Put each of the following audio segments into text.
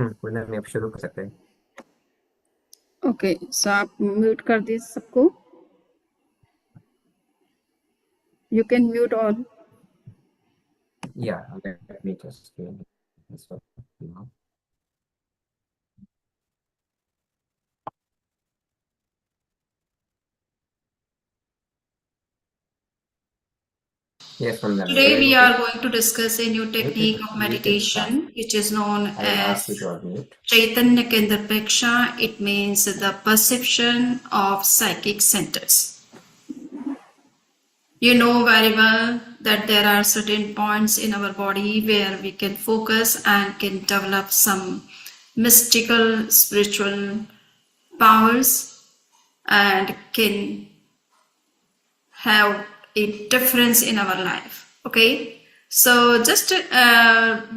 पूनम में आप शुरू कर सकते हैं. ओके, सो आप म्यूट कर दीजिए सबको. You can mute all. Yeah, let me just this one, you know. Yes, from the Today we okay. are going to discuss a new technique of You can meditation, which is known I will as ask you to unmute. Chaitanyak Peksha. It means the perception of psychic centers. You know very well that there are certain points in our body where we can focus and can develop some mystical spiritual powers and can have a difference in our life. Okay, so just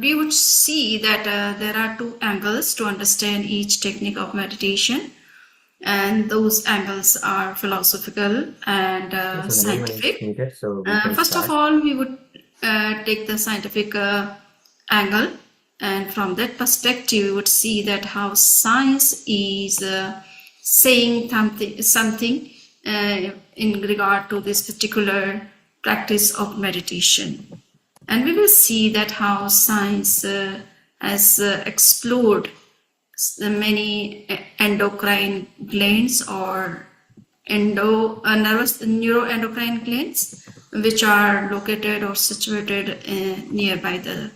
we would see that there are two angles to understand each technique of meditation, and those angles are philosophical and scientific. Needed, so we can First start. of all, we would take the scientific angle, and from that perspective, we would see that how science is saying something in regard to this particular practice of meditation. And we will see that how science has explored many endocrine glands or neuroendocrine glands, which are located or situated nearby the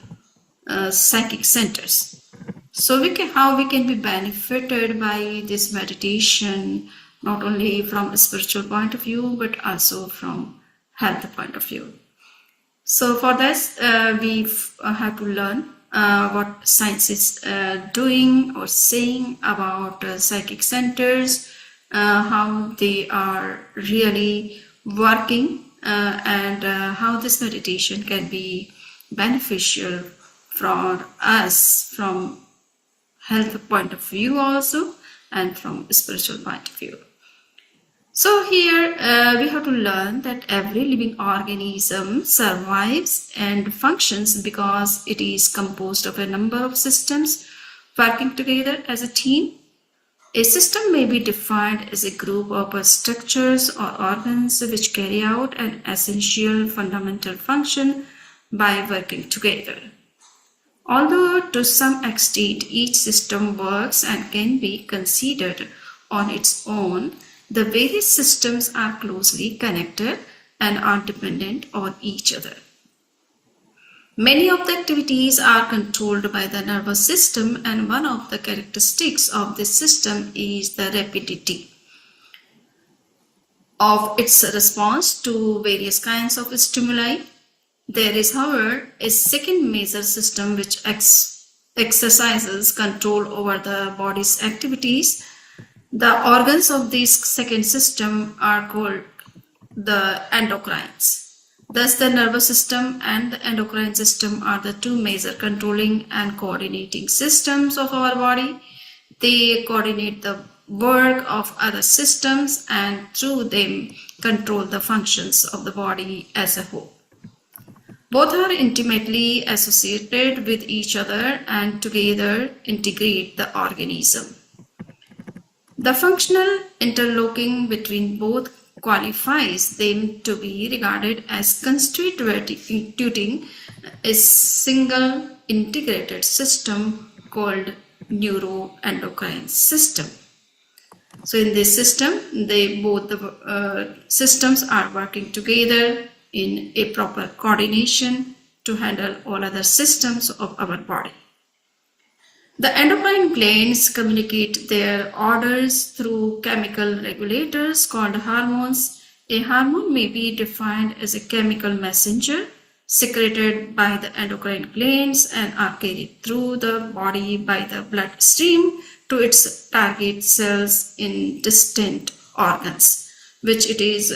psychic centers. So how we can be benefited by this meditation, not only from a spiritual point of view, but also from health point of view. So for this, we have to learn what science is doing or saying about psychic centers, how they are really working, and how this meditation can be beneficial for us from health point of view also and from spiritual point of view. So here we have to learn that every living organism survives and functions because it is composed of a number of systems working together as a team. A system may be defined as a group of structures or organs which carry out an essential fundamental function by working together. Although to some extent each system works and can be considered on its own, the various systems are closely connected and are dependent on each other. Many of the activities are controlled by the nervous system, and one of the characteristics of this system is the rapidity of its response to various kinds of stimuli. There is, however, a second major system which exercises control over the body's activities. The organs of this second system are called the endocrines. Thus, the nervous system and the endocrine system are the two major controlling and coordinating systems of our body. They coordinate the work of other systems and through them control the functions of the body as a whole. Both are intimately associated with each other and together integrate the organism. The functional interlocking between both qualifies them to be regarded as constituting a single integrated system called neuroendocrine system. So in this system, both the systems are working together in a proper coordination to handle all other systems of our body. The endocrine glands communicate their orders through chemical regulators called hormones. A hormone may be defined as a chemical messenger secreted by the endocrine glands and are carried through the body by the bloodstream to its target cells in distant organs, which it is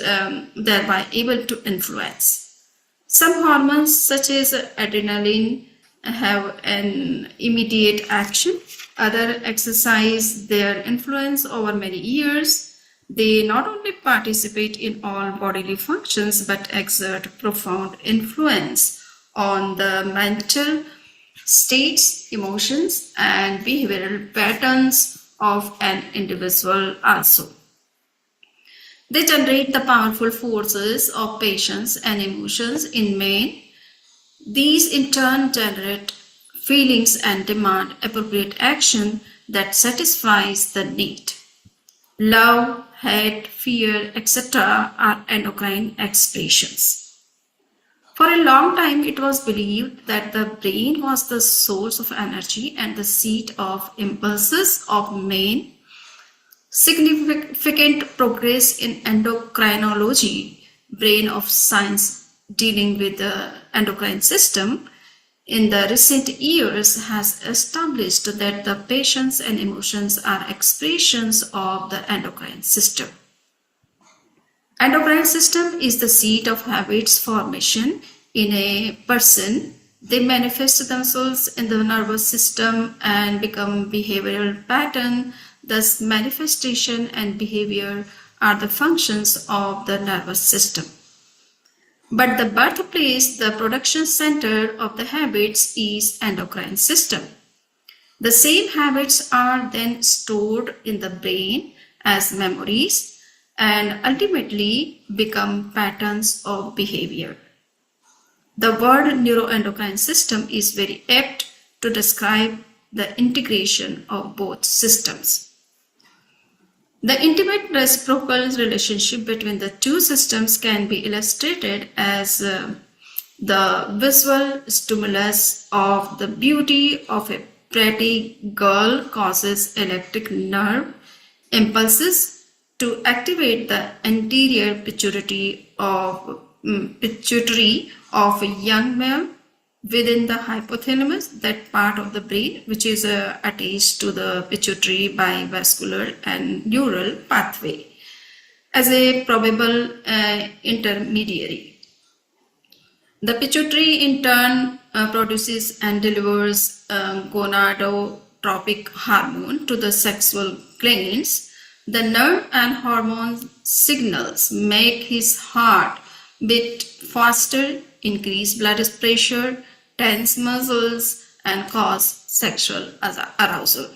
thereby able to influence. Some hormones, such as adrenaline, have an immediate action. Others exercise their influence over many years. They not only participate in all bodily functions but exert profound influence on the mental states, emotions, and behavioral patterns of an individual also. They generate the powerful forces of patience and emotions in man. These in turn generate feelings and demand appropriate action that satisfies the need. Love, hate, fear, etc. are endocrine expressions. For a long time, it was believed that the brain was the source of energy and the seat of impulses of man. Significant progress in endocrinology, brain of science dealing with the endocrine system, in the recent years has established that the passions and emotions are expressions of the endocrine system. Endocrine system is the seat of habits formation in a person. They manifest themselves in the nervous system and become behavioral pattern. Thus, manifestation and behavior are the functions of the nervous system. But the birthplace, the production center of the habits is endocrine system. The same habits are then stored in the brain as memories and ultimately become patterns of behavior. The word neuroendocrine system is very apt to describe the integration of both systems. The intimate reciprocal relationship between the two systems can be illustrated as the visual stimulus of the beauty of a pretty girl causes electric nerve impulses to activate the anterior pituitary of a young male within the hypothalamus, that part of the brain which is attached to the pituitary by vascular and neural pathway as a probable intermediary. The pituitary in turn produces and delivers gonadotropic hormone to the sexual glands. The nerve and hormone signals make his heart beat faster, increase blood pressure, tense muscles, and cause sexual arousal.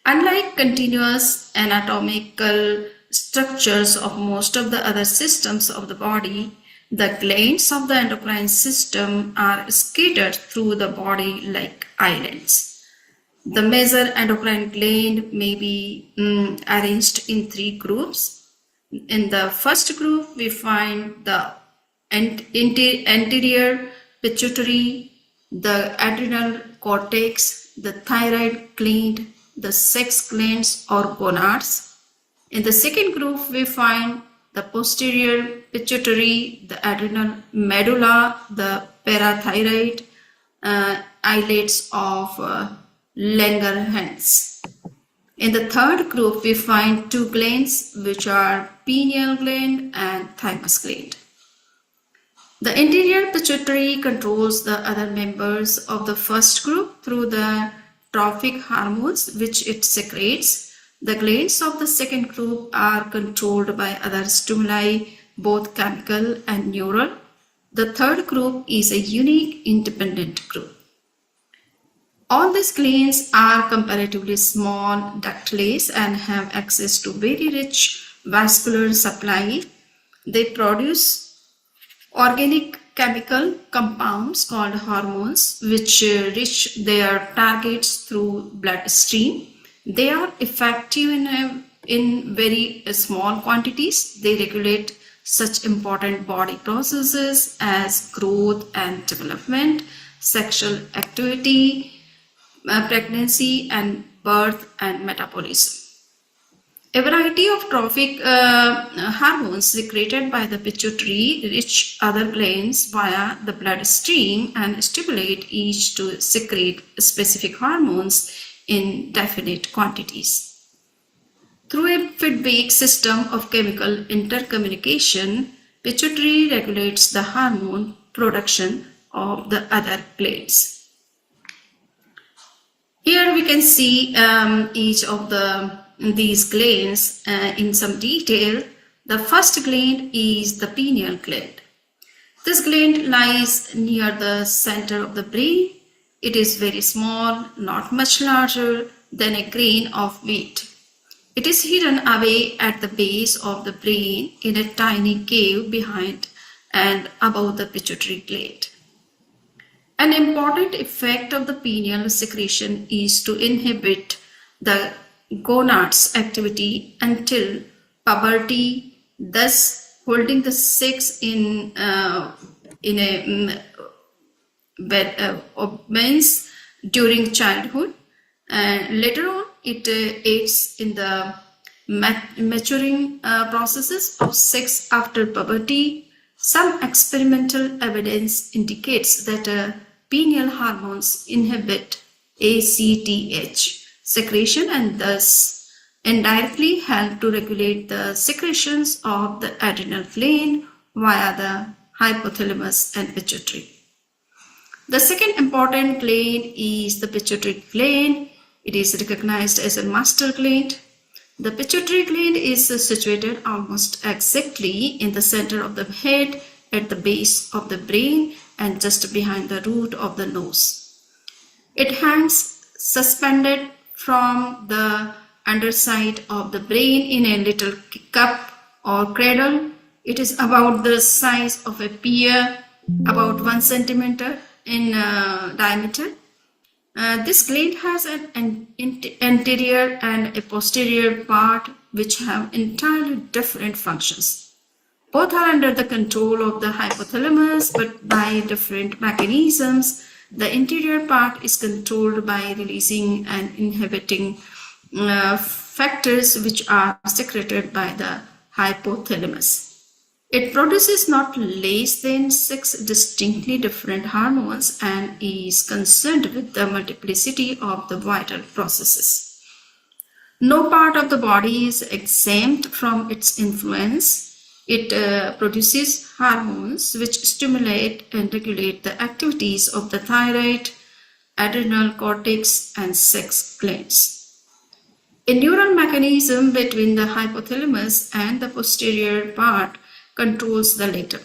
Unlike continuous anatomical structures of most of the other systems of the body, the glands of the endocrine system are scattered through the body like islands. The major endocrine gland may be arranged in 3 groups. In the first group, we find the anterior pituitary, the adrenal cortex, the thyroid gland, the sex glands or gonads. In the second group, we find the posterior pituitary, the adrenal medulla, the parathyroid, islets of Langerhans. In the third group, we find 2 glands which are pineal gland and thymus gland. The anterior pituitary controls the other members of the first group through the trophic hormones which it secretes. The glands of the second group are controlled by other stimuli, both chemical and neural. The third group is a unique independent group. All these glands are comparatively small, ductless, and have access to very rich vascular supply. They produce organic chemical compounds called hormones which reach their targets through bloodstream. They are effective in very small quantities. They regulate such important body processes as growth and development, sexual activity, pregnancy and birth, and metabolism. A variety of trophic hormones secreted by the pituitary reach other glands via the bloodstream and stimulate each to secrete specific hormones in definite quantities. Through a feedback system of chemical intercommunication, pituitary regulates the hormone production of the other glands. Here we can see each of these glands in some detail. The first gland is the pineal gland. This gland lies near the center of the brain. It is very small, not much larger than a grain of wheat. It is hidden away at the base of the brain in a tiny cave behind and above the pituitary gland. An important effect of the pineal secretion is to inhibit the gonads activity until puberty, thus holding the sex in abeyance during childhood. And later on, it aids in the maturing processes of sex after puberty. Some experimental evidence indicates that pineal hormones inhibit ACTH secretion and thus indirectly help to regulate the secretions of the adrenal gland via the hypothalamus and pituitary. The second important gland is the pituitary gland. It is recognized as a master gland. The pituitary gland is situated almost exactly in the center of the head at the base of the brain and just behind the root of the nose. It hangs suspended from the underside of the brain in a little cup or cradle. It is about the size of a pear, about 1 centimeter in diameter. This gland has an anterior and a posterior part which have entirely different functions. Both are under the control of the hypothalamus, but by different mechanisms. The anterior part is controlled by releasing and inhibiting factors which are secreted by the hypothalamus. It produces not less than 6 distinctly different hormones and is concerned with the multiplicity of the vital processes. No part of the body is exempt from its influence. It produces hormones which stimulate and regulate the activities of the thyroid, adrenal cortex, and sex glands. A neural mechanism between the hypothalamus and the posterior part controls the latter.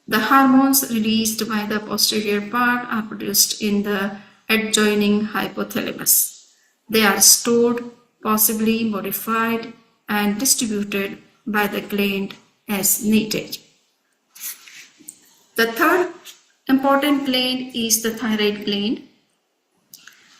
The hormones released by the posterior part are produced in the adjoining hypothalamus. They are stored, possibly modified, and distributed by the gland as needed. The third important gland is the thyroid gland.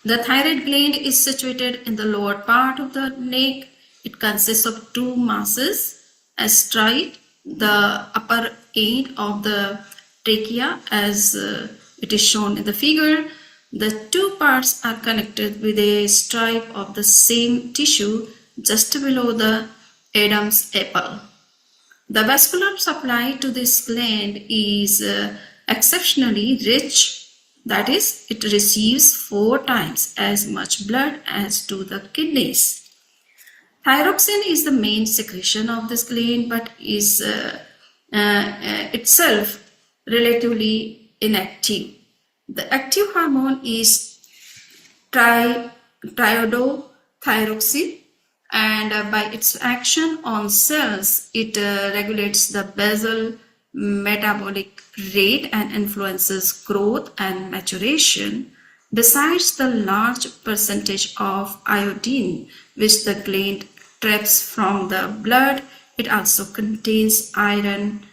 The thyroid gland is situated in the lower part of the neck. It consists of 2 masses astride the upper end of the trachea as it is shown in the figure. The 2 parts are connected with a stripe of the same tissue just below the Adam's apple. The vascular supply to this gland is exceptionally rich, that is, it receives 4 times as much blood as do the kidneys. Thyroxine is the main secretion of this gland but is itself relatively inactive. The active hormone is triiodothyroxine, and by its action on cells, it regulates the basal metabolic rate and influences growth and maturation. Besides the large percentage of iodine which the gland traps from the blood, it also contains iron,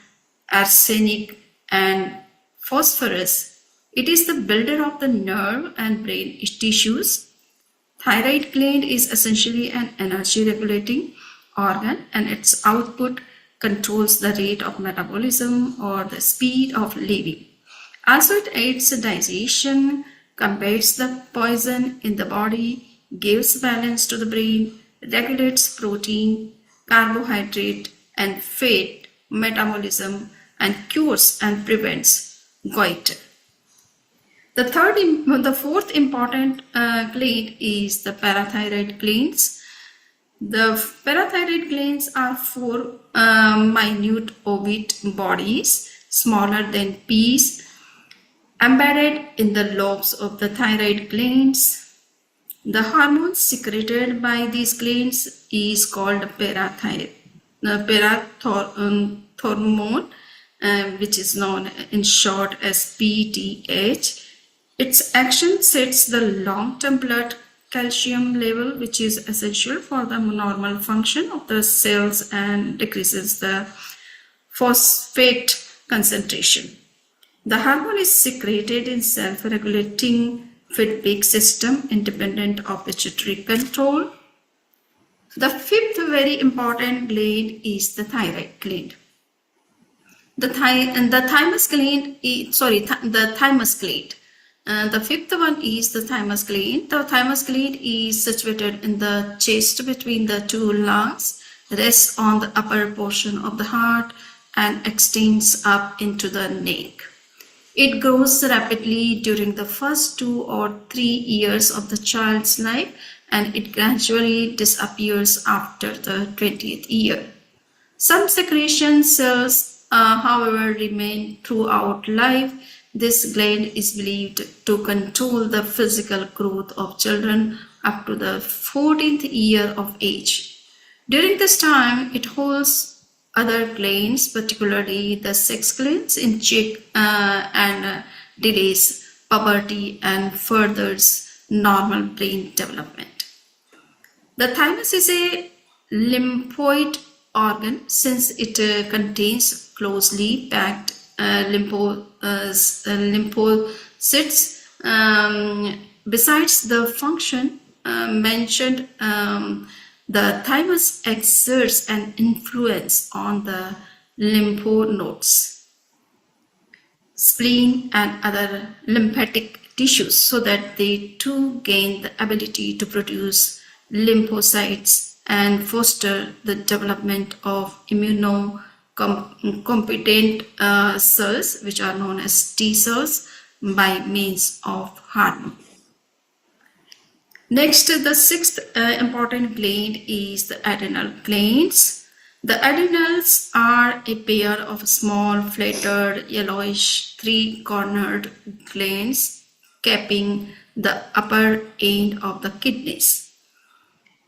arsenic, and phosphorus. It is the builder of the nerve and brain tissues. Thyroid gland is essentially an energy regulating organ, and its output controls the rate of metabolism or the speed of living. Also, it aids digestion, combats the poison in the body, gives balance to the brain, regulates protein, carbohydrate, and fat metabolism, and cures and prevents goiter. The fourth important gland is the parathyroid glands. The parathyroid glands are 4 minute ovate bodies, smaller than peas, embedded in the lobes of the thyroid glands. The hormone secreted by these glands is called parathormone, which is known in short as PTH. Its action sets the long-term blood calcium level, which is essential for the normal function of the cells, and decreases the phosphate concentration. The hormone is secreted in self-regulating feedback system independent of pituitary control. The fifth very important gland is the thyroid gland. The thymus gland. The fifth one is the thymus gland. The thymus gland is situated in the chest between the two lungs, rests on the upper portion of the heart, and extends up into the neck. It grows rapidly during the first 2 or 3 years of the child's life, and it gradually disappears after the 20th year. Some secretion cells, however, remain throughout life. This gland is believed to control the physical growth of children up to the 14th year of age. During this time, it holds other glands, particularly the sex glands, in check and delays puberty and furthers normal brain development. The thymus is a lymphoid organ since it contains closely packed lymphocytes. Besides the function mentioned, the thymus exerts an influence on the lymphonodes, spleen, and other lymphatic tissues, so that they too gain the ability to produce lymphocytes and foster the development of immunocompetent cells, which are known as T cells, by means of hormone. Next, the sixth important gland is the adrenal glands. The adrenals are a pair of small, flattered, yellowish, three-cornered glands capping the upper end of the kidneys.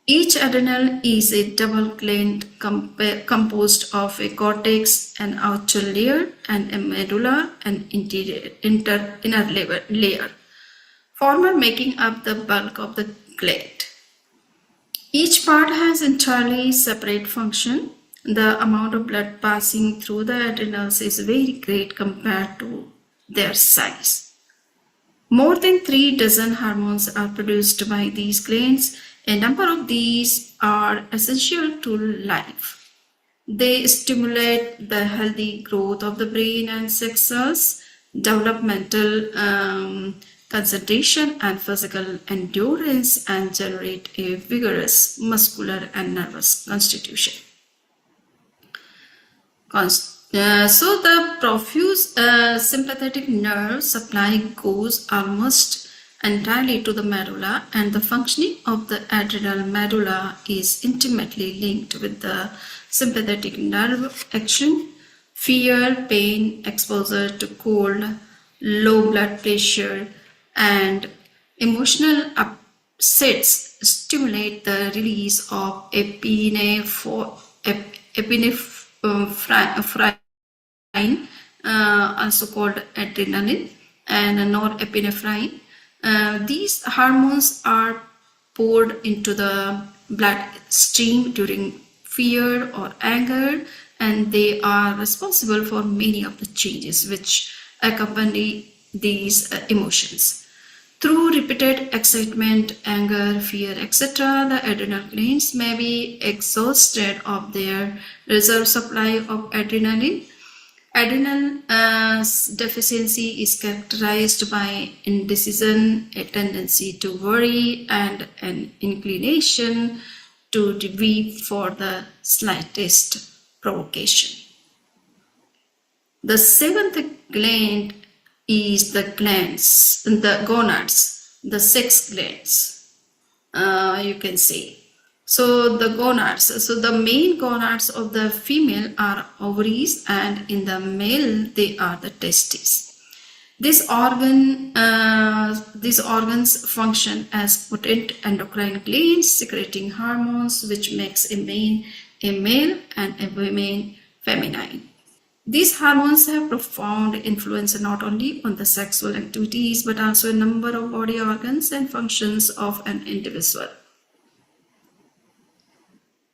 Each adrenal is a double gland composed of a cortex, an outer layer, and a medulla, an inner layer, former making up the bulk of the gland. Each part has entirely separate function. The amount of blood passing through the adrenals is very great compared to their size. More than 3 dozen hormones are produced by these glands. A number of these are essential to life. They stimulate the healthy growth of the brain and sex cells, developmental concentration and physical endurance, and generate a vigorous muscular and nervous constitution. So the profuse sympathetic nerve supply goes almost entirely to the medulla, and the functioning of the adrenal medulla is intimately linked with the sympathetic nerve action. Fear, pain, exposure to cold, low blood pressure, and emotional upsets stimulate the release of epinephrine, also called adrenaline, and norepinephrine. These hormones are poured into the blood stream during fear or anger, and they are responsible for many of the changes which accompany these emotions. Through repeated excitement, anger, fear, etc., the adrenal glands may be exhausted of their reserve supply of adrenaline. Adrenal deficiency is characterized by indecision, a tendency to worry, and an inclination to weep for the slightest provocation. The seventh gland is the glands, the gonads, the sex glands, you can say. So the gonads, so the main gonads of the female are ovaries, and in the male they are the testes. These organs function as potent endocrine glands secreting hormones which makes a male and a woman feminine. These hormones have profound influence not only on the sexual activities but also a number of body organs and functions of an individual.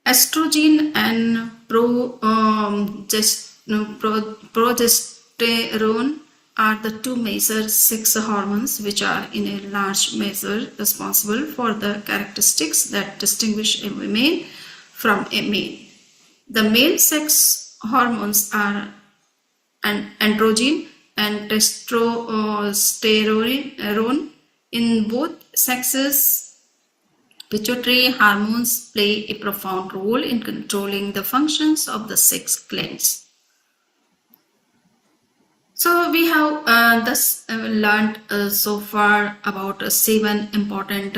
Estrogen and progesterone are the two major sex hormones which are in a large measure responsible for the characteristics that distinguish a female from a male. The male sex hormones are androgen and testosterone. In both sexes, pituitary hormones play a profound role in controlling the functions of the sex glands. So we have thus learned so far about 7 important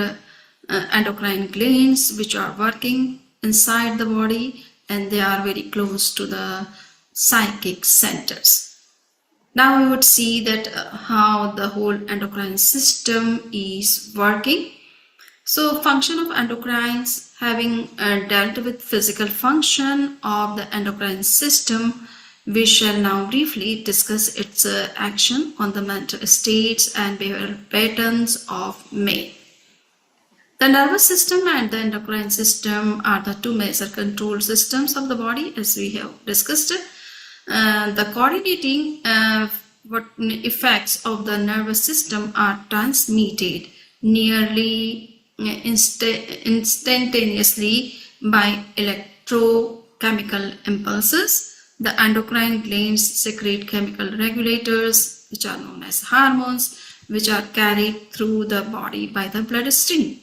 endocrine glands which are working inside the body, and they are very close to the psychic centers. Now we would see that how the whole endocrine system is working. So function of endocrines, having dealt with physical function of the endocrine system, we shall now briefly discuss its action on the mental states and behavioral patterns of male. The nervous system and the endocrine system are the two major control systems of the body, as we have discussed. The coordinating effects of the nervous system are transmitted nearly instantaneously by electrochemical impulses. The endocrine glands secrete chemical regulators, which are known as hormones, which are carried through the body by the bloodstream.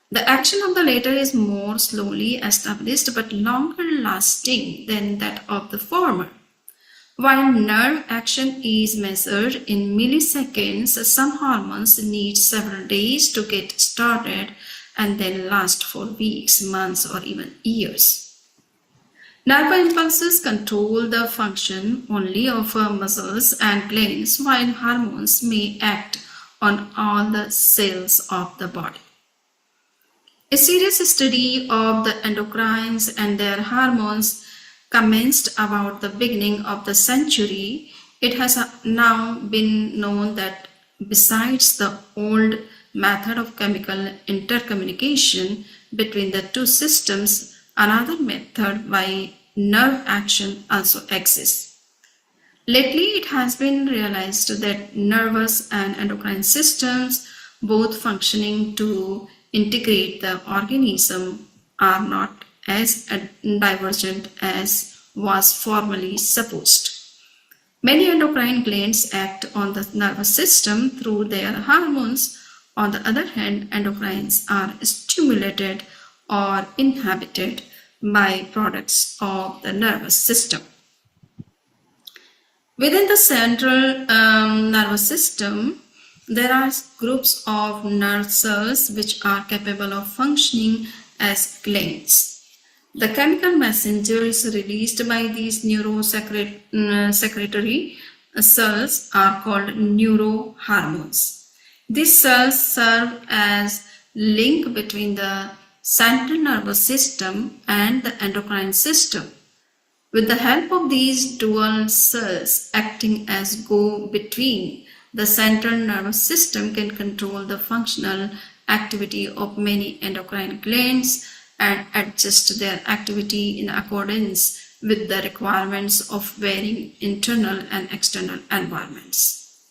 The action of the latter is more slowly established but longer lasting than that of the former. While nerve action is measured in milliseconds, some hormones need several days to get started and then last for weeks, months, or even years. Nerve impulses control the function only of muscles and glands, while hormones may act on all the cells of the body. A serious study of the endocrines and their hormones commenced about the beginning of the century. It has now been known that besides the old method of chemical intercommunication between the two systems, another method by nerve action also exists. Lately, it has been realized that nervous and endocrine systems, both functioning to integrate the organism, are not as divergent as was formerly supposed. Many endocrine glands act on the nervous system through their hormones. On the other hand, endocrines are stimulated or inhibited by products of the nervous system. Within the central nervous system, there are groups of nerve cells which are capable of functioning as glands. The chemical messenger is released by these neurosecretory cells are called neurohormones. These cells serve as link between the central nervous system and the endocrine system. With the help of these dual cells acting as go-between, the central nervous system can control the functional activity of many endocrine glands and adjust their activity in accordance with the requirements of varying internal and external environments.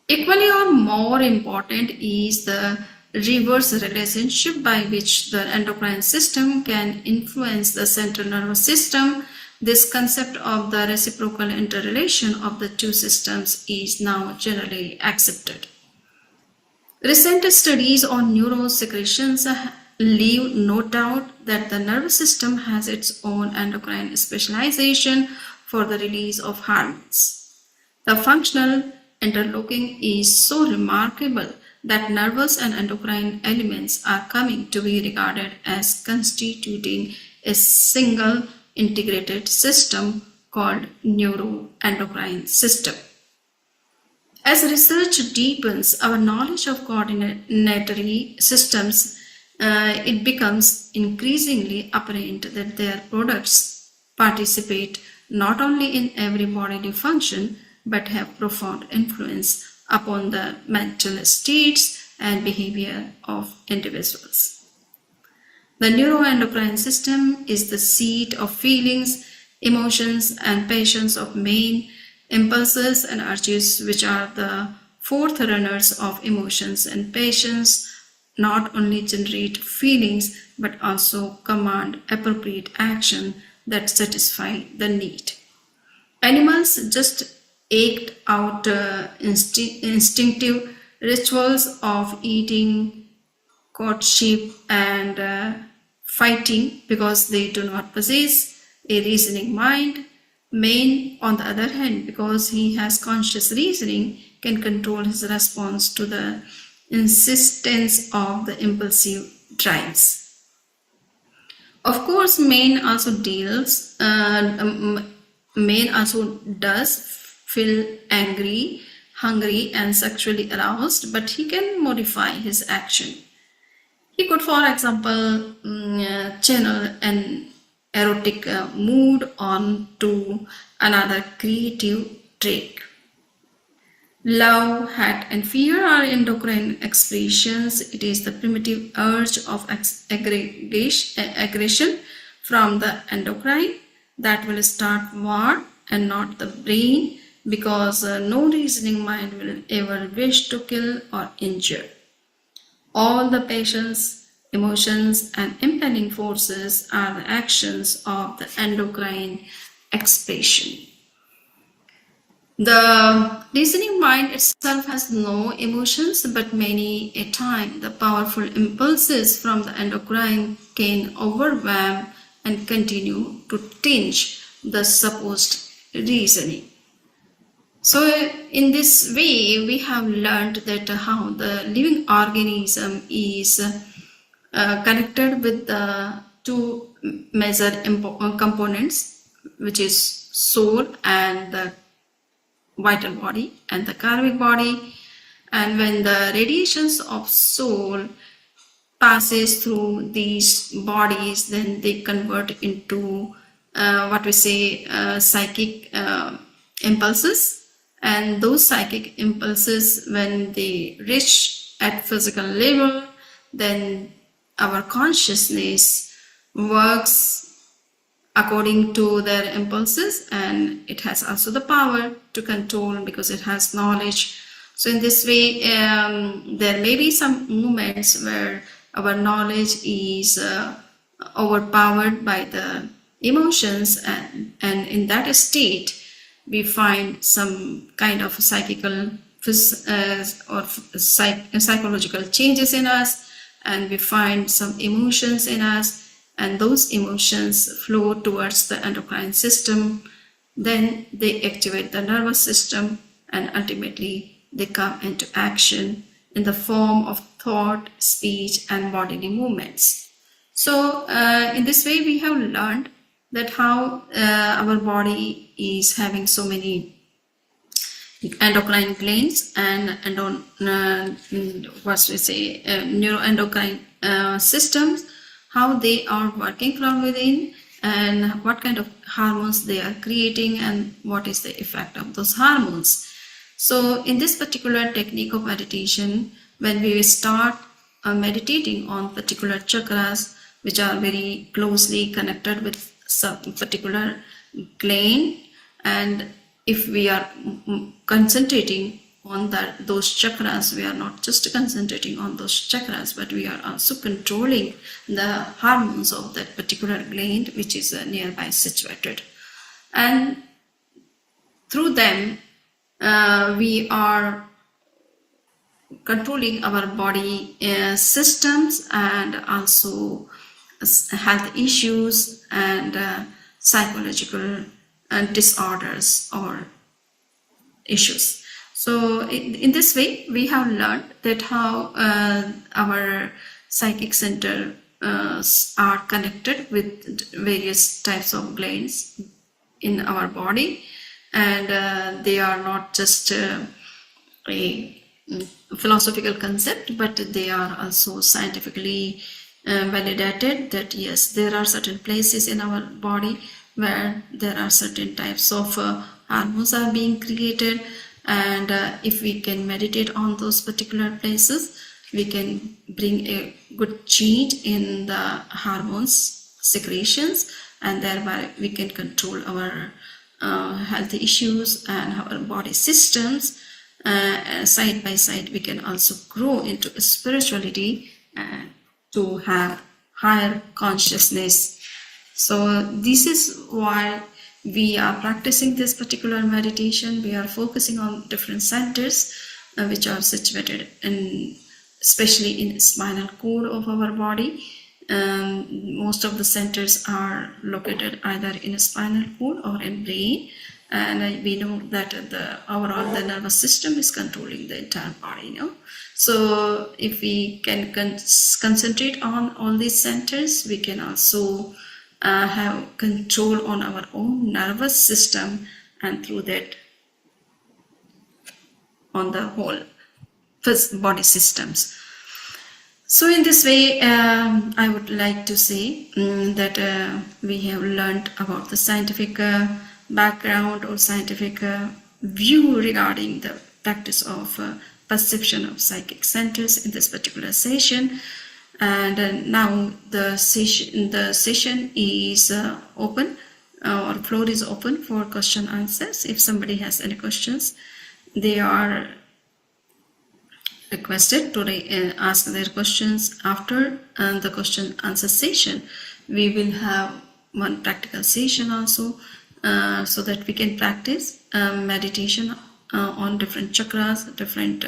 Equally or more important is the reverse relationship by which the endocrine system can influence the central nervous system. This concept of the reciprocal interrelation of the two systems is now generally accepted. Recent studies on neurosecretions leave no doubt that the nervous system has its own endocrine specialization for the release of hormones. The functional interlocking is so remarkable that nervous and endocrine elements are coming to be regarded as constituting a single integrated system called neuroendocrine system. As research deepens our knowledge of coordinatory systems, it becomes increasingly apparent that their products participate not only in every bodily function but have profound influence upon the mental states and behavior of individuals. The neuroendocrine system is the seat of feelings, emotions, and passions of main impulses and urges, which are the forerunners of emotions and passions, not only generate feelings but also command appropriate action that satisfy the need. Animals just act out instinctive rituals of eating, courtship, and fighting because they do not possess a reasoning mind. Man, on the other hand, because he has conscious reasoning, can control his response to the insistence of the impulsive drives. Of course, man also does feel angry, hungry, and sexually aroused, but he can modify his action. He could, for example, channel an erotic mood on to another creative trait. Love, hate, and fear are endocrine expressions. It is the primitive urge of aggression from the endocrine that will start war and not the brain, because no reasoning mind will ever wish to kill or injure. All the passions, emotions, and impelling forces are the actions of the endocrine expression. The reasoning mind itself has no emotions, but many a time the powerful impulses from the endocrine can overwhelm and continue to tinge the supposed reasoning. So in this way, we have learned that how the living organism is connected with the two major components, which is soul and the vital body and the karmic body. And when the radiations of soul passes through these bodies, then they convert into what we say psychic impulses. And those psychic impulses, when they reach at physical level, then our consciousness works according to their impulses, and it has also the power to control because it has knowledge. So in this way, there may be some moments where our knowledge is overpowered by the emotions, and in that state we find some kind of psychological changes in us, and we find some emotions in us, and those emotions flow towards the endocrine system. Then they activate the nervous system, and ultimately they come into action in the form of thought, speech, and bodily movements. So in this way, we have learned that how our body is having so many endocrine glands and neuroendocrine systems, how they are working from within, and what kind of hormones they are creating, and what is the effect of those hormones. So in this particular technique of meditation, when we start meditating on particular chakras, which are very closely connected with some particular gland, and if we are concentrating on those chakras, we are not just concentrating on those chakras, but we are also controlling the hormones of that particular gland, which is nearby situated. And through them, we are controlling our body systems, and also health issues and psychological disorders or issues. So in this way, we have learned that how our psychic center are connected with various types of glands in our body, and they are not just a philosophical concept, but they are also scientifically validated that yes, there are certain places in our body where there are certain types of hormones are being created, and if we can meditate on those particular places, we can bring a good change in the hormones secretions, and thereby we can control our health issues and our body systems. Side by side, we can also grow into spirituality and to have higher consciousness. So this is why we are practicing this particular meditation. We are focusing on different centers which are situated in, especially in spinal cord of our body. Most of the centers are located either in a spinal cord or in brain, and we know that the overall the nervous system is controlling the entire body, you know. So if we can concentrate on all these centers, we can also have control on our own nervous system, and through that on the whole body systems. So in this way, I would like to say that we have learned about the scientific background or scientific view regarding the practice of perception of psychic centers in this particular session. And now the session is open, or floor is open for question answers. If somebody has any questions, they are requested to ask their questions after the question answer session. We will have one practical session also, so that we can practice meditation on different chakras, different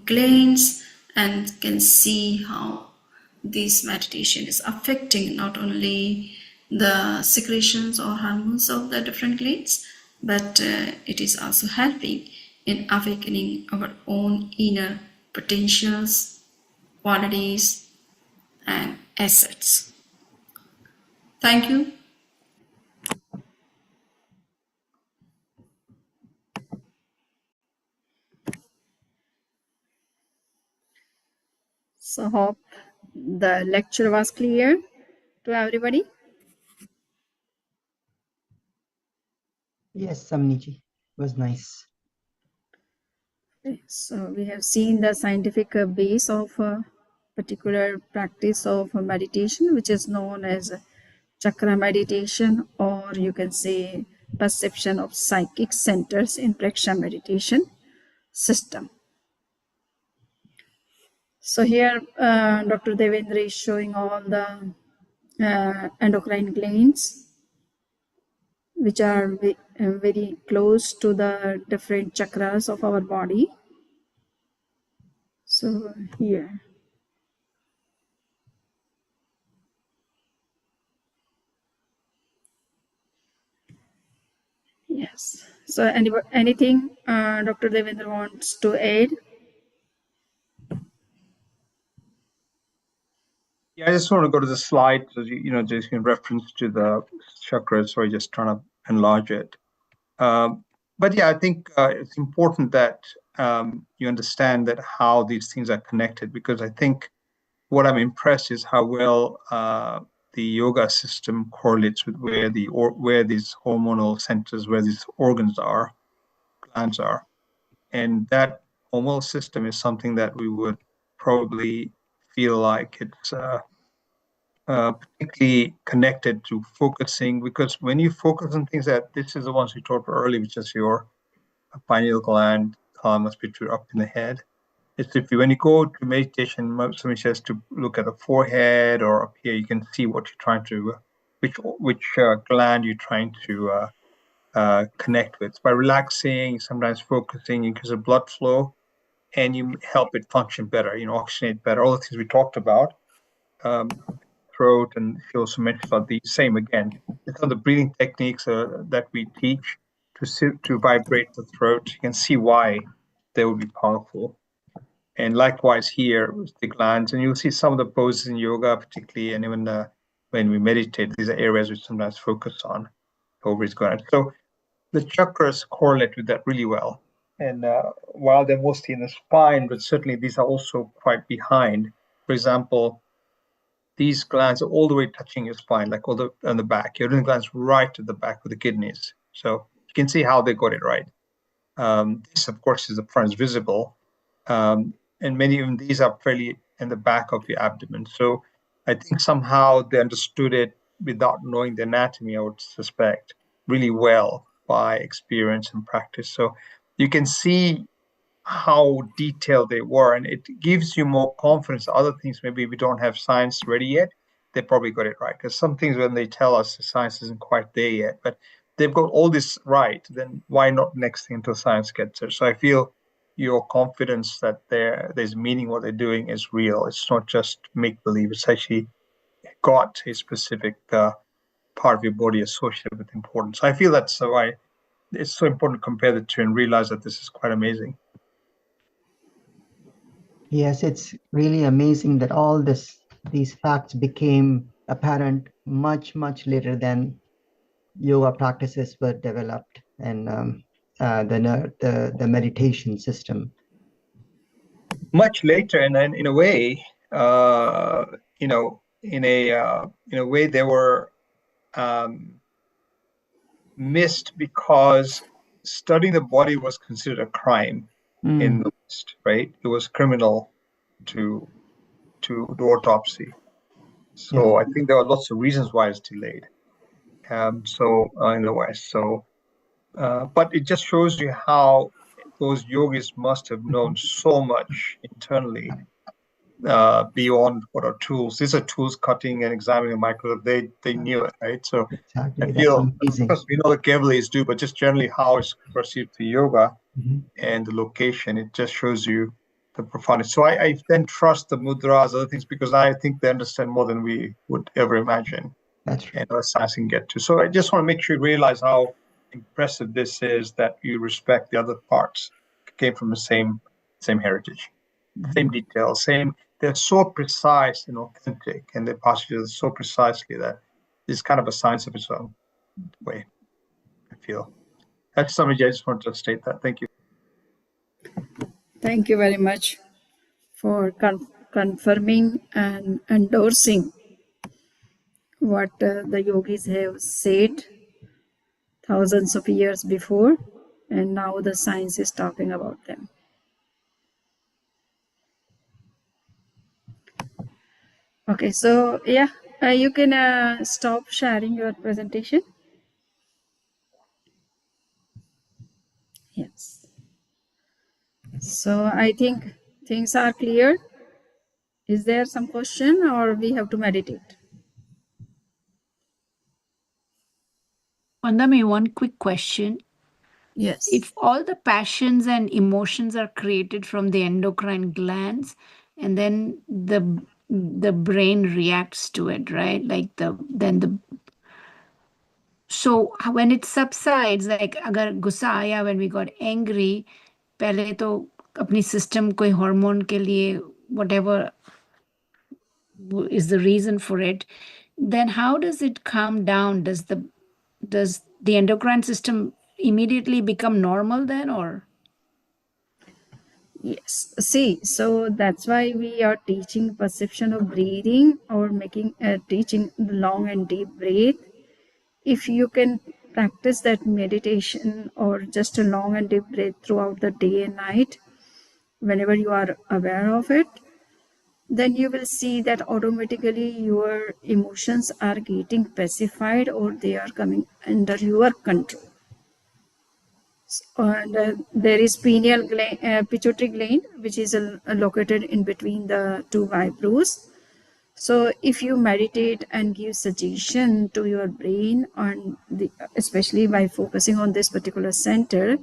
glands, and can see how this meditation is affecting not only the secretions or hormones of the different glands, but it is also helping in awakening our own inner potentials, qualities, and assets. Thank you. So hope the lecture was clear to everybody. Yes, Samniji, was nice. So we have seen the scientific base of a particular practice of meditation, which is known as chakra meditation, or you can say perception of psychic centers in Praksha meditation system. So here Dr. Devendra is showing all the endocrine glands, which are very close to the different chakras of our body. So here. Yes. So anything Dr. Devendra wants to add? Yeah, I just want to go to the slide, so just in reference to the chakras, so I just trying to enlarge it. But yeah, I think it's important that you understand that how these things are connected, because I think what I'm impressed is how well the yoga system correlates with where these hormonal centers, where these organs are, glands are, and that hormonal system is something that we would probably feel like it's particularly connected to focusing, because when you focus on things that this is the ones we talked about earlier, which is your pineal gland, thymus, pituitary up in the head. It's when you go to meditation, somebody says to look at the forehead or up here, you can see what you're trying to, which gland you're trying to connect with. By relaxing, sometimes focusing, you increase the blood flow, and you help it function better, oxygenate better, all the things we talked about. Throat, and she also mentioned about the same again. It's on the breathing techniques that we teach to vibrate the throat. You can see why they will be powerful. And likewise here with the glands, and you'll see some of the poses in yoga, particularly, and even when we meditate, these are areas we sometimes focus on. Ovaries, gonads. So the chakras correlate with that really well. And while they're mostly in the spine, but certainly these are also quite behind. For example, these glands are all the way touching your spine, like all the on the back. Your adrenal glands right at the back of the kidneys. So you can see how they got it right. This, of course, is the front is visible, and many of these are fairly in the back of your abdomen. So I think somehow they understood it without knowing the anatomy, I would suspect, really well by experience and practice. So you can see how detailed they were, and it gives you more confidence. Other things, maybe we don't have science ready yet, they probably got it right. Because some things, when they tell us the science isn't quite there yet, but they've got all this right, then why not next thing until science gets there? So I feel your confidence that there's meaning what they're doing is real. It's not just make-believe. It's actually got a specific part of your body associated with importance. So I feel that's why it's so important to compare the two and realize that this is quite amazing. Yes, it's really amazing that all these facts became apparent much, much later than yoga practices were developed and the meditation system. Much later, and then in a way, in a way, they were missed because studying the body was considered a crime in the West, right? It was criminal to do autopsy. So I think there are lots of reasons why it's delayed. In the West. So, but it just shows you how those yogis must have known so much internally beyond what are tools. These are tools, cutting and examining a microscope. They knew it, right? So exactly. I feel, of course, we know the Kevali's do, but just generally how it's perceived for yoga and the location, it just shows you the profoundness. So I then trust the mudras, other things, because I think they understand more than we would ever imagine. That's right. And our science can get to. So I just want to make sure you realize how impressive this is, that you respect the other parts, came from the same heritage, same details, they're so precise and authentic, and their postures so precisely that it's kind of a science of its own way, I feel. That's something I just wanted to state that. Thank you. Thank you very much for confirming and endorsing what the yogis have said thousands of years before, and now the science is talking about them. Okay, so yeah, you can stop sharing your presentation. Yes. So I think things are clear. Is there some question, or we have to meditate? Vandami, one quick question. Yes. If all the passions and emotions are created from the endocrine glands, and then the brain reacts to it, right? So when it subsides, like agar gussa aaya, when we got angry, pehle to apni system koi hormone ke liye, whatever is the reason for it, then how does it calm down? Does the endocrine system immediately become normal then, or? Yes. See, so that's why we are teaching perception of breathing, or making teaching long and deep breath. If you can practice that meditation or just a long and deep breath throughout the day and night, whenever you are aware of it, then you will see that automatically your emotions are getting pacified, or they are coming under your control. And there is pineal gland, pituitary gland, which is located in between the two eyebrows. So if you meditate and give suggestion to your brain, on especially by focusing on this particular center,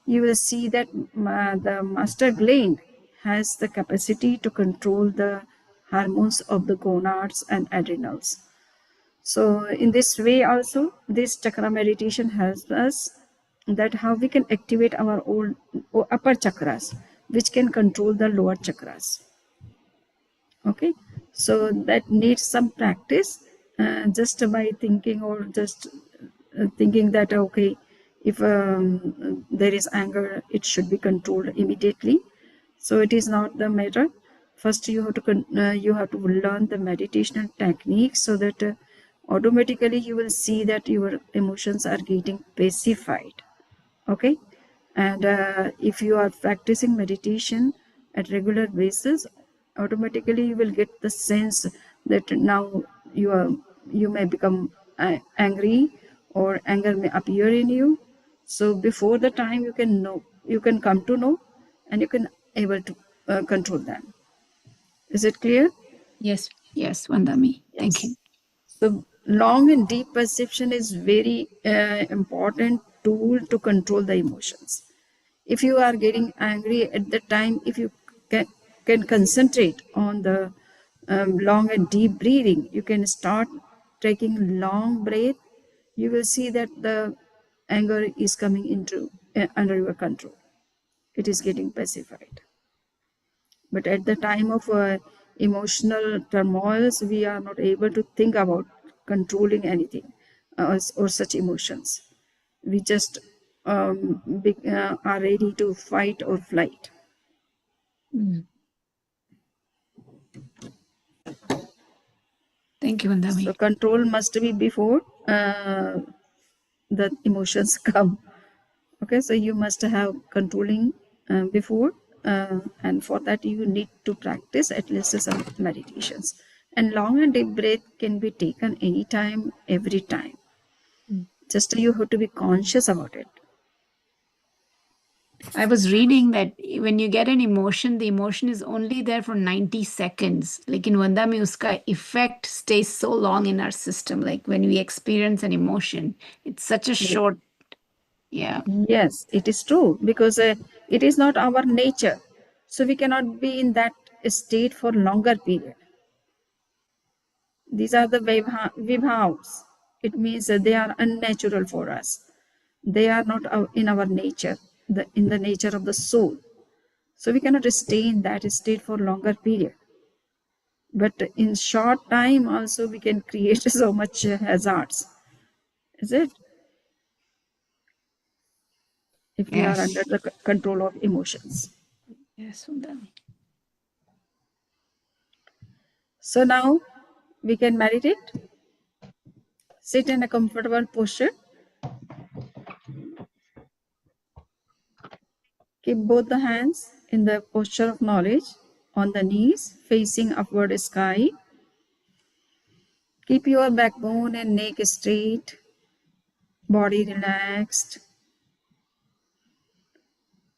you will see that the master gland has the capacity to control the hormones of the gonads and adrenals. So in this way also, this chakra meditation helps us that how we can activate our old upper chakras, which can control the lower chakras. Okay, so that needs some practice, just by thinking, or just thinking that okay, if there is anger, it should be controlled immediately. So it is not the matter. first you have to learn the meditation technique, so that automatically you will see that your emotions are getting pacified. Okay, and if you are practicing meditation at regular basis, automatically you will get the sense that now you may become angry, or anger may appear in you. So before the time you can come to know, and you can able to control them. Is it clear? Yes, Vandami. Thank you. So long and deep perception is very important tool to control the emotions. If you are getting angry at the time, if you can concentrate on the long and deep breathing, you can start taking long breath. You will see that the anger is coming into under your control. It is getting pacified. But at the time of emotional turmoils, we are not able to think about controlling anything or such emotions. We just are ready to fight or flight. Thank you, Vandami. So control must be before the emotions come. Okay, so you must have controlling before, and for that you need to practice at least some meditations. And long and deep breath can be taken anytime, every time. Just you have to be conscious about it. I was reading that when you get an emotion, the emotion is only there for 90 seconds. Like in Vandami, uska effect stays so long in our system. Like when we experience an emotion, it's such a short, yeah. Yes, it is true, because it is not our nature. So we cannot be in that state for longer period. These are the vibhavs. It means that they are unnatural for us. They are not in our nature, in the nature of the soul. So we cannot stay in that state for longer period. But in short time also we can create so much hazards. Is it? If we are under the control of emotions. Yes, Vandami. So now we can meditate. Sit in a comfortable posture. Keep both the hands in the posture of knowledge on the knees, facing upward sky. Keep your backbone and neck straight, body relaxed.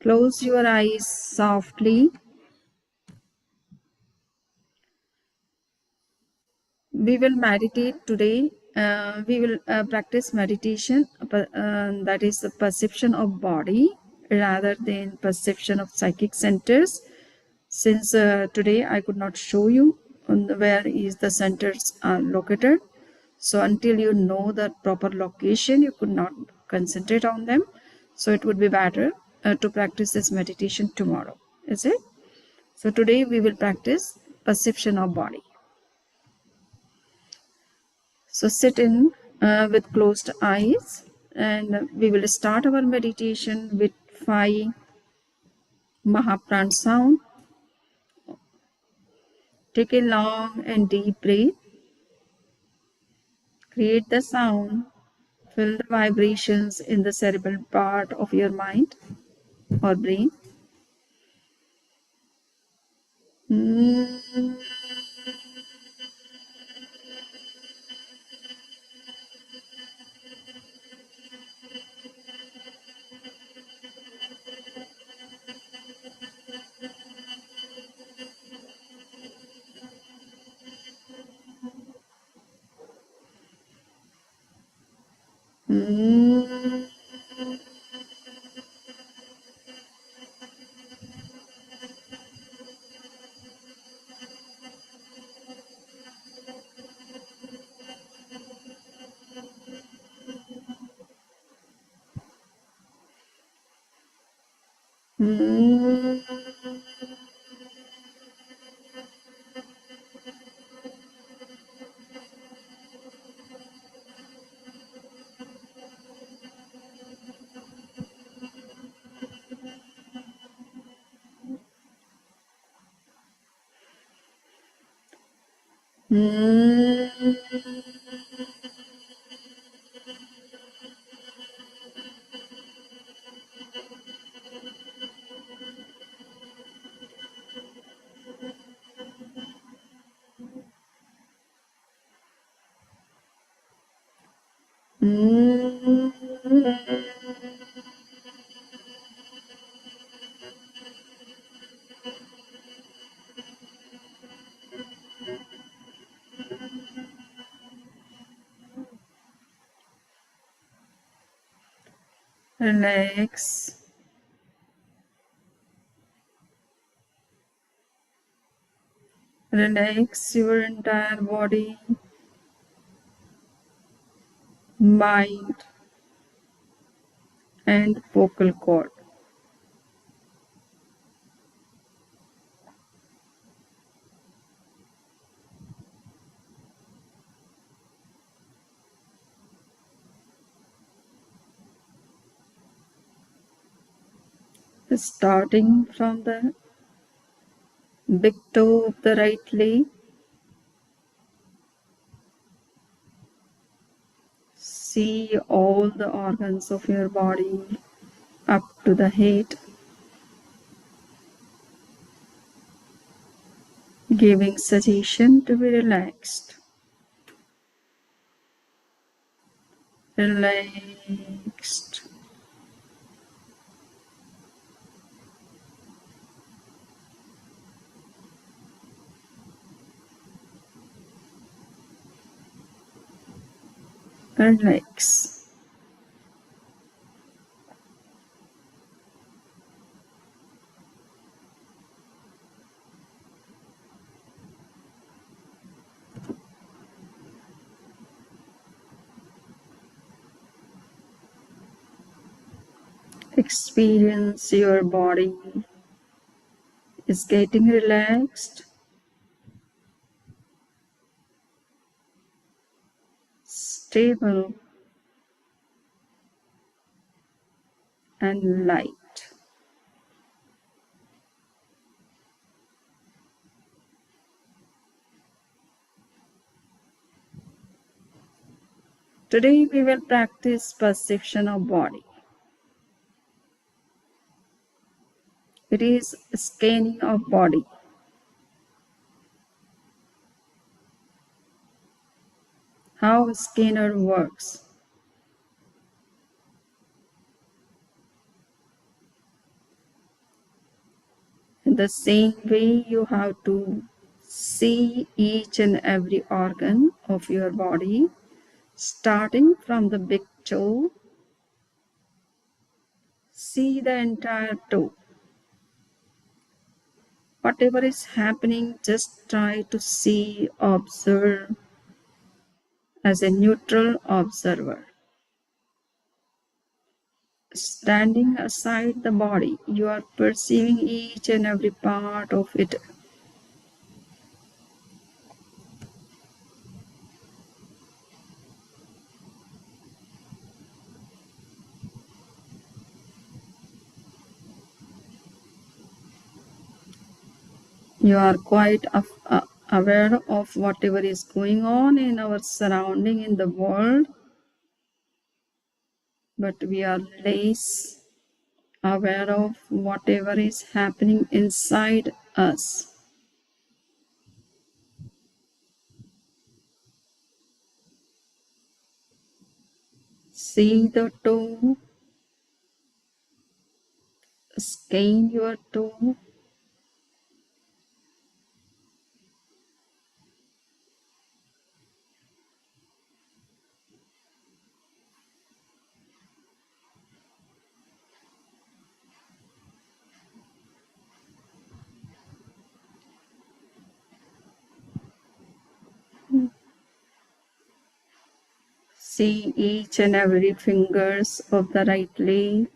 Close your eyes softly. We will meditate today. We will practice meditation, that is the perception of body rather than perception of psychic centers. Since today I could not show you where is the centers are located. So until you know the proper location, you could not concentrate on them. So it would be better to practice this meditation tomorrow. Is it? So today we will practice perception of body. So sit in with closed eyes, and we will start our meditation with 5 Mahapran sound. Take a long and deep breath. Create the sound. Feel the vibrations in the cerebral part of your mind or brain. Relax. Relax your entire body, mind, and vocal cord. Starting from the big toe of the right leg, see all the organs of your body up to the head, giving suggestion to be relaxed. Relaxed. Relax. Experience your body is getting relaxed, stable, and light. Today we will practice perception of body. It is scanning of body. How a scanner works. In the same way, you have to see each and every organ of your body, starting from the big toe. See the entire toe. Whatever is happening, just try to see, observe as a neutral observer. Standing aside the body, you are perceiving each and every part of it. You are quite aware of whatever is going on in our surrounding in the world, but we are less aware of whatever is happening inside us. See the toe, scan your toe. See each and every fingers of the right leg.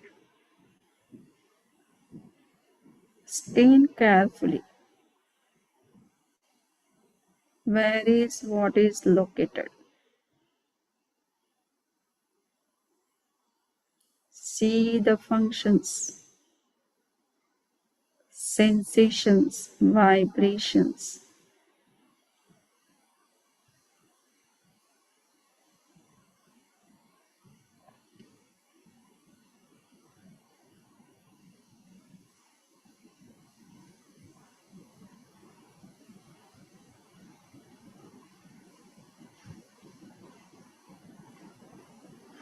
Scan carefully. Where is what is located? See the functions, sensations, vibrations.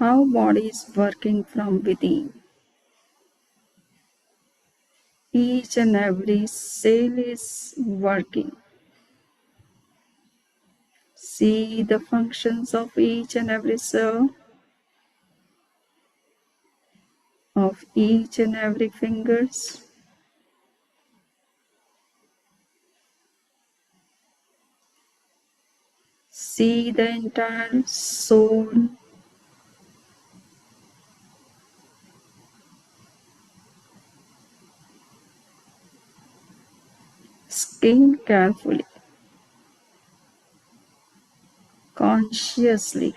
how body is working from within. Each and every cell is working. See the functions of each and every cell, of each and every fingers. See the entire soul, skin carefully, consciously.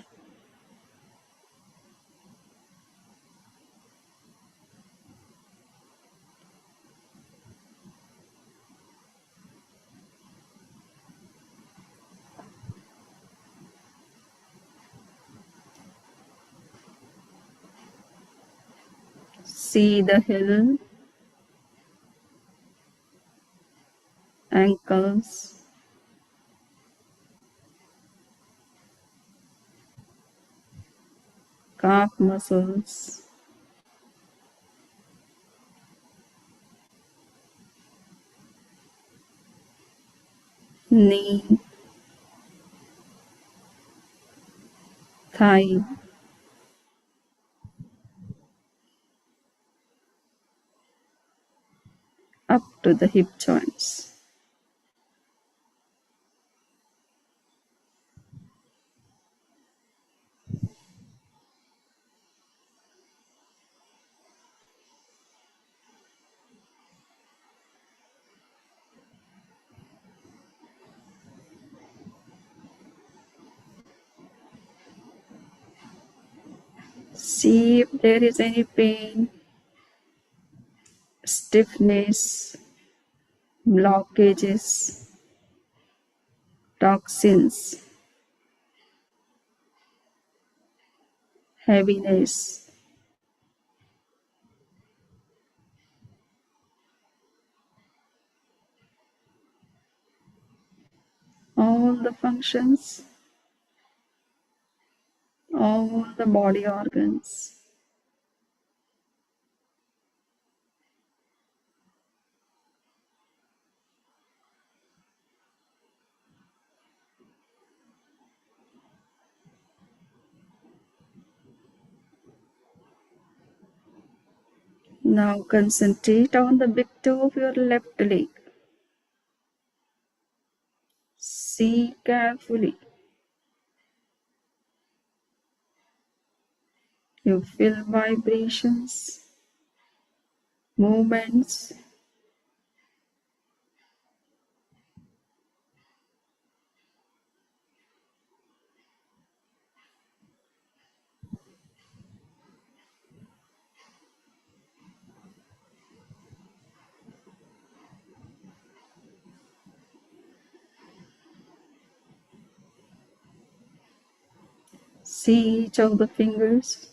See the heel, ankles, calf muscles, knee, thigh, up to the hip joints. See if there is any pain, stiffness, blockages, toxins, heaviness. All the functions, all the body organs. Now concentrate on the big toe of your left leg. See carefully. You feel vibrations, movements. See each of the fingers.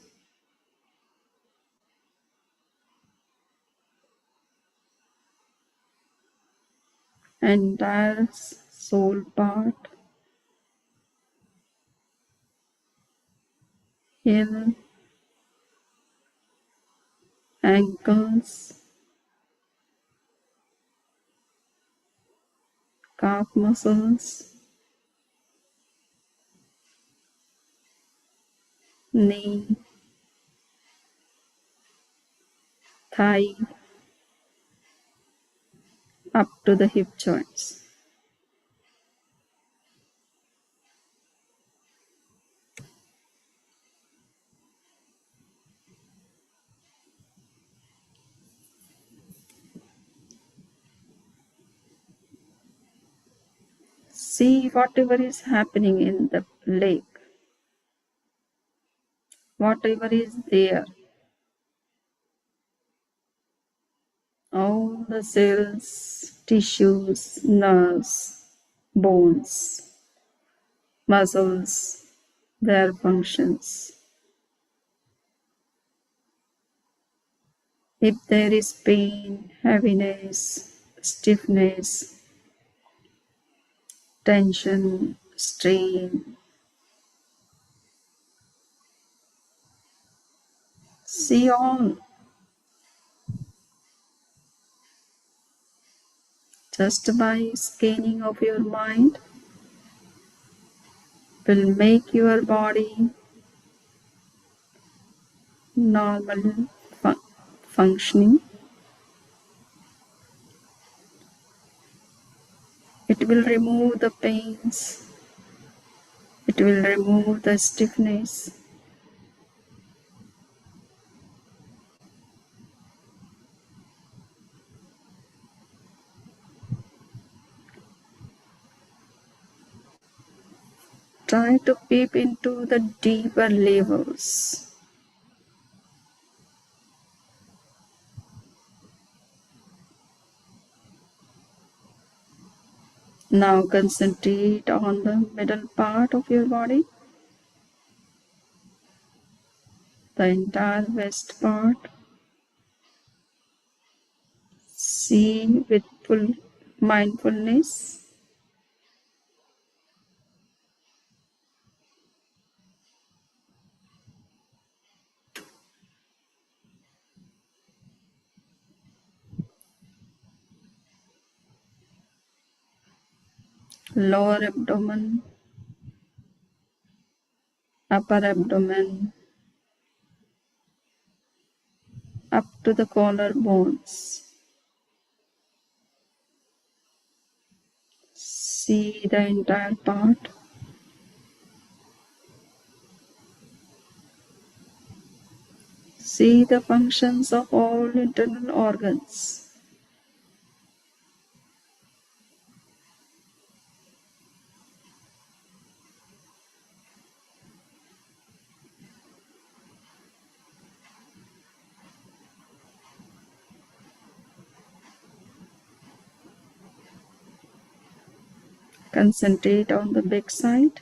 Entire sole part, heel, ankles, calf muscles, knee, thigh, up to the hip joints. See whatever is happening in the leg, whatever is there. All the cells, tissues, nerves, bones, muscles, their functions. If there is pain, heaviness, stiffness, tension, strain, See all. Just by scanning of your mind will make your body normal functioning. It will remove the pains. It will remove the stiffness. Try to peep into the deeper levels. Now concentrate on the middle part of your body, the entire west part. See with full mindfulness. Lower abdomen, upper abdomen, up to the collarbones. See the entire part. See the functions of all internal organs. Concentrate on the back side.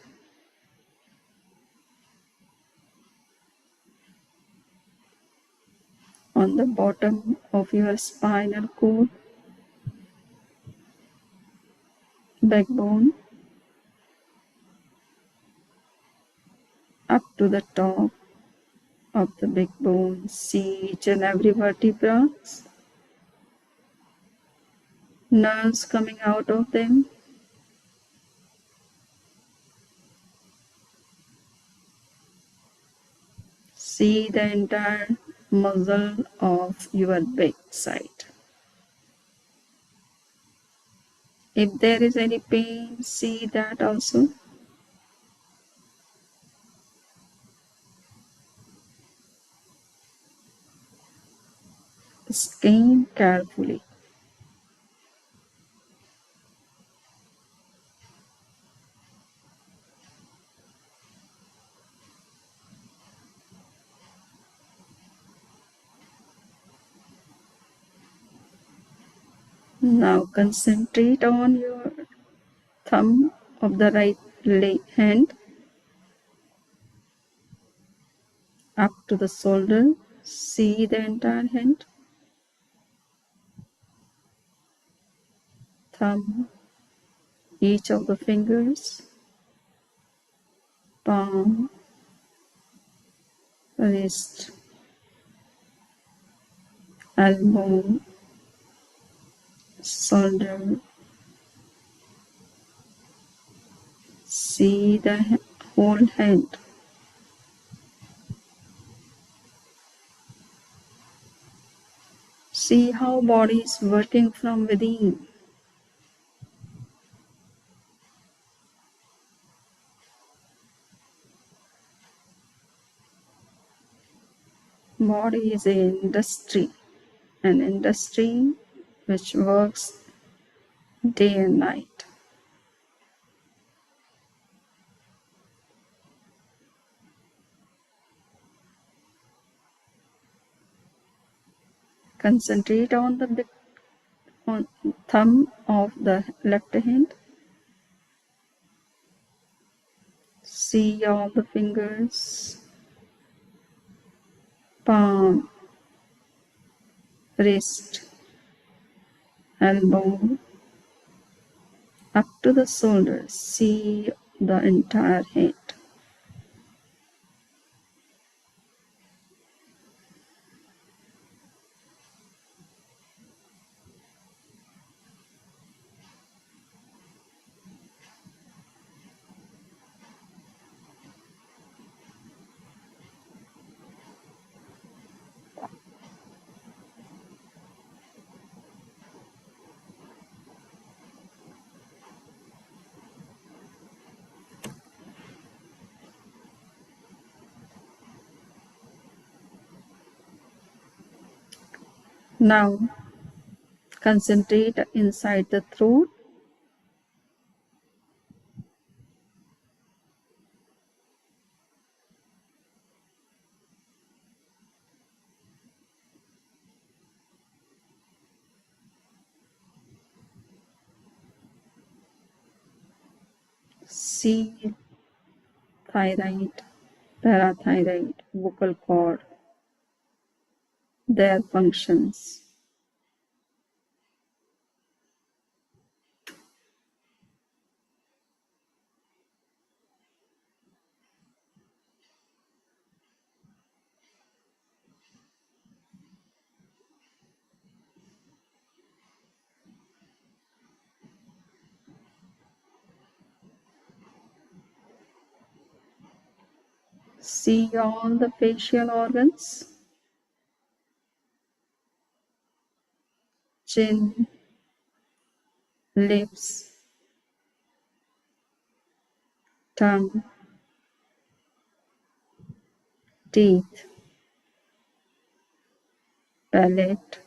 On the bottom of your spinal cord, backbone, up to the top of the backbone. See each and every vertebra, nerves coming out of them. See the entire muscle of your back side. If there is any pain, see that also. Scan carefully. Now concentrate on your thumb of the right hand up to the shoulder. See the entire hand. Thumb, each of the fingers, palm, wrist, elbow, shoulder. See the whole hand. See how body is working from within. Body is an industry which works day and night. Concentrate on the thumb of the left hand. See all the fingers, palm, wrist, elbow, up to the shoulders. See the entire hand. Now concentrate inside the throat. See thyroid, parathyroid, vocal cord, their functions. See all the facial organs, chin, lips, tongue, teeth, palate,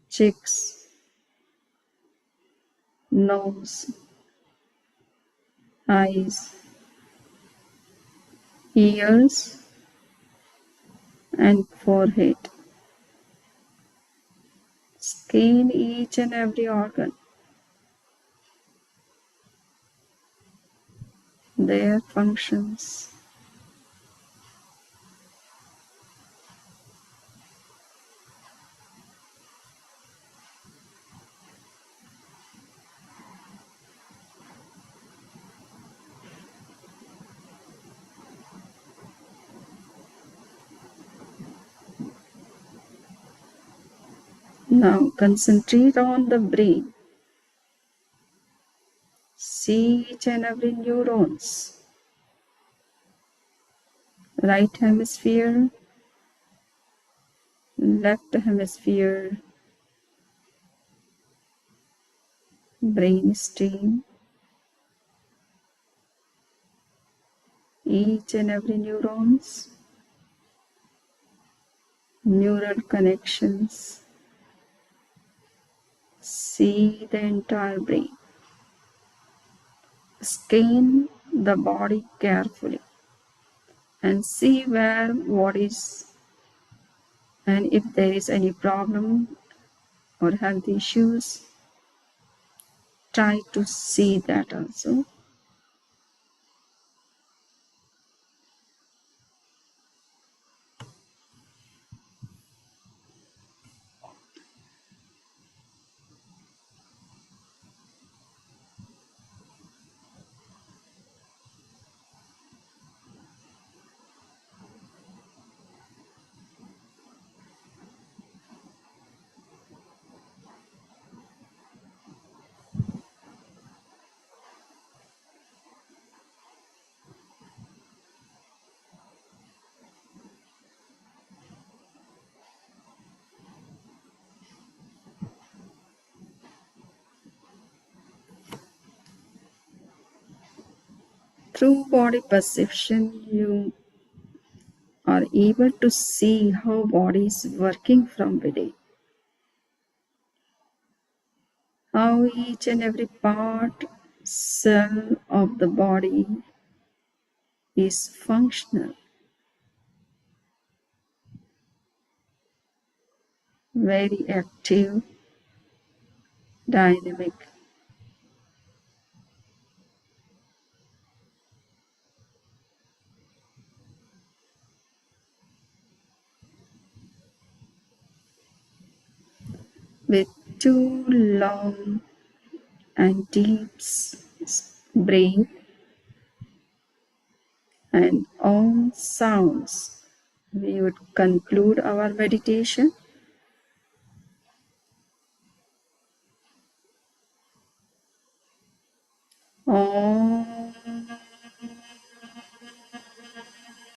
cheeks, nose, eyes, ears, and forehead. Scan each and every organ, their functions. Now concentrate on the brain. See each and every neurons. Right hemisphere, left hemisphere, brain stem, each and every neurons, neural connections. See the entire brain. Scan the body carefully and see where what is, and if there is any problem or health issues, try to see that also. Through body perception, you are able to see how body is working from within, how each and every part, cell of the body is functional, very active, dynamic. With two long and deep breath and all sounds, we would conclude our meditation. Om